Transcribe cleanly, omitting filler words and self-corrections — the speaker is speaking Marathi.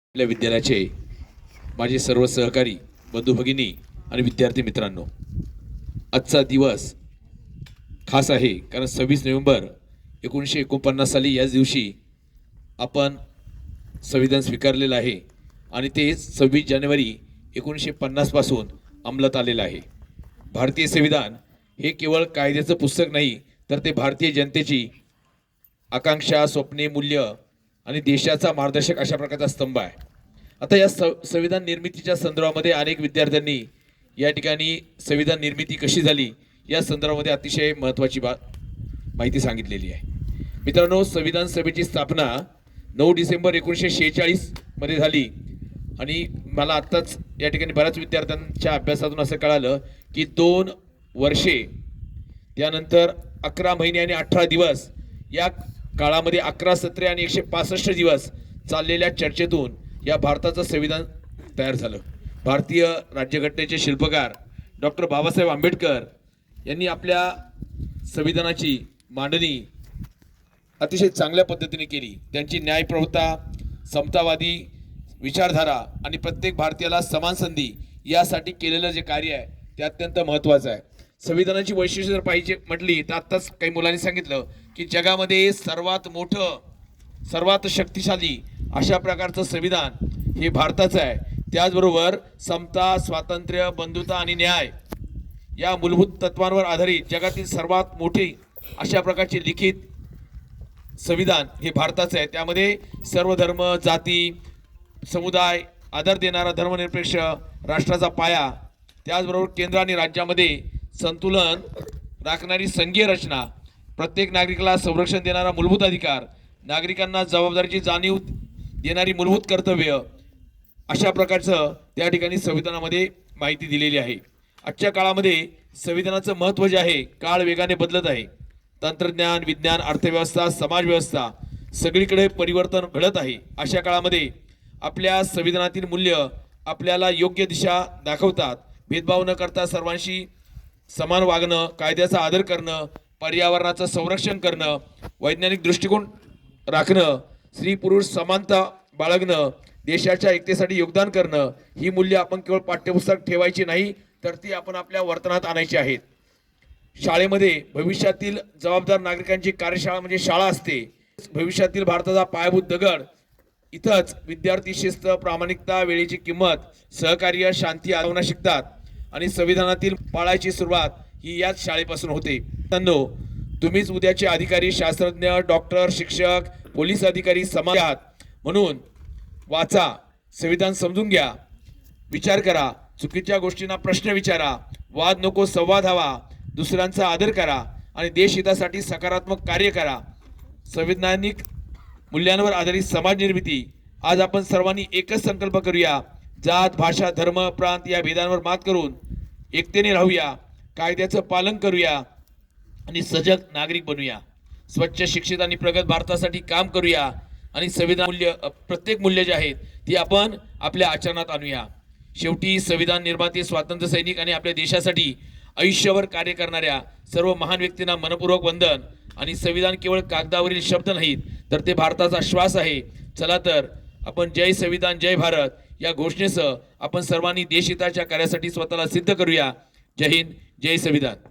आपल्या विद्यालयाचे माझे सर्व सहकारी बंधू भगिनी आणि विद्यार्थी मित्रांनो, आजचा दिवस खास आहे कारण 26 नोव्हेंबर 1949 साली याच दिवशी आपण संविधान स्वीकारलेलं आहे आणि ते 26 जानेवारी 1950 पासून अंमलात आलेलं आहे। भारतीय संविधान हे केवळ कायद्याचं पुस्तक नाही, तर ते भारतीय जनतेची आकांक्षा, स्वप्ने, मूल्य आणि देशाचा मार्गदर्शक अशा प्रकारचा स्तंभ आहे। आता या संविधान निर्मितीच्या संदर्भामध्ये अनेक विद्यार्थ्यांनी या ठिकाणी संविधान निर्मिती कशी झाली या संदर्भामध्ये अतिशय महत्त्वाची माहिती सांगितलेली आहे। मित्रांनो, संविधान सभेची स्थापना 9 डिसेंबर 1946 मध्ये झाली आणि मला आत्ताच या ठिकाणी बऱ्याच विद्यार्थ्यांच्या अभ्यासातून असं कळालं की 2 वर्षे त्यानंतर 11 महिने आणि 18 दिवस या काळामध्ये 11 सत्रे आणि 165 दिवस चाललेल्या चर्चेतून या भारताचं संविधान तयार झालं। भारतीय राज्यघटनेचे शिल्पकार डॉक्टर बाबासाहेब आंबेडकर यांनी आपल्या संविधानाची मांडणी अतिशय चांगल्या पद्धतीने केली। त्यांची न्यायप्रवृत्ता, समतावादी विचारधारा आणि प्रत्येक भारतीयाला समान संधी यासाठी केलेलं जे कार्य आहे ते अत्यंत महत्त्वाचं आहे। संविधानाची वैशिष्ट्ये जर पाहिजे म्हटली तर आत्ताच काही मुलांनी सांगितलं की जगामध्ये सर्वात मोठं, सर्वात शक्तिशाली अशा प्रकारचं संविधान हे भारताचं आहे। त्याचबरोबर समता, स्वातंत्र्य, बंधुता आणि न्याय या मूलभूत तत्वांवर आधारित जगातील सर्वात मोठे अशा प्रकारचे लिखित संविधान हे भारताचं आहे। त्यामध्ये सर्व धर्म, जाती, समुदाय आदर देणारा धर्मनिरपेक्ष राष्ट्राचा पाया, त्याचबरोबर केंद्र आणि राज्यामध्ये संतुलन राखणारी संघीय रचना, प्रत्येक नागरिकाला संरक्षण देणारा मूलभूत अधिकार, नागरिकांना जबाबदारीची जाणीव देणारी मूलभूत कर्तव्य, अशा प्रकारचं त्या ठिकाणी संविधानामध्ये माहिती दिलेली आहे। आजच्या काळामध्ये संविधानाचं महत्त्व जे आहे, काळ वेगाने बदलत आहे। तंत्रज्ञान, विज्ञान, अर्थव्यवस्था, समाजव्यवस्था सगळीकडे परिवर्तन घडत आहे। अशा काळामध्ये आपल्या संविधानातील मूल्य आपल्याला योग्य दिशा दाखवतात। भेदभाव न करता सर्वांशी समान वागणं, कायद्याचा आदर करणं, पर्यावरणाचं संरक्षण करणं, वैज्ञानिक दृष्टिकोन राखणं, स्त्री पुरुष समानता बाळगणं, देशाच्या एकतेसाठी योगदान करणं, ही मूल्य आपण केवळ पाठ्यपुस्तक ठेवायची नाही, तर ती आपण आपल्या वर्तनात आणायची आहेत। शाळेमध्ये भविष्यातील जबाबदार नागरिकांची कार्यशाळा म्हणजे शाळा असते। भविष्यातील भारताचा पायाभूत दगड इथंच विद्यार्थी शिस्त, प्रामाणिकता, वेळेची किंमत, सहकार्य, शांती आळवणं शिकतात आणि संविधानातील पाळायची सुरुवात ही याच शाळेपासून होते। मित्रांनो, तुम्हीच उद्याचे अधिकारी, शास्त्रज्ञ, डॉक्टर, शिक्षक, पोलीस अधिकारी समाज आहात, म्हणून वाचा, संविधान समजून घ्या, विचार करा, चुकीच्या गोष्टींना प्रश्न विचारा, वाद नको संवाद हवा, दुसऱ्यांचा आदर करा आणि देशहितासाठी सकारात्मक कार्य करा। संवैधानिक मूल्यांवर आधारित समाज निर्मिती। आज आपण सर्वांनी एकच संकल्प करूया, जात, भाषा, धर्म, प्रांत या भेदांवर मात करून एकतेने राहूया, कायद्याचं पालन करूया आणि सजग नागरिक बनूया। स्वच्छ, शिक्षित आणि प्रगत भारतासाठी काम करूया आणि संविधान मूल्य, प्रत्येक मूल्य जे आहेत ती आपण आपल्या आचरणात आणूया। शेवटी संविधान निर्माते, स्वातंत्र्य सैनिक आणि आपल्या देशासाठी आयुष्यभर कार्य करणाऱ्या सर्व महान व्यक्तींना मनपूर्वक वंदन। आणि संविधान केवळ कागदावरील शब्द नाहीत, तर ते भारताचा श्वास आहे। चला तर आपण जय संविधान, जय भारत या घोषणेसह आपण सर्वांनी देशहिताच्या कार्यासाठी स्वतःला सिद्ध करूया। जय हिंद, जय संविधान।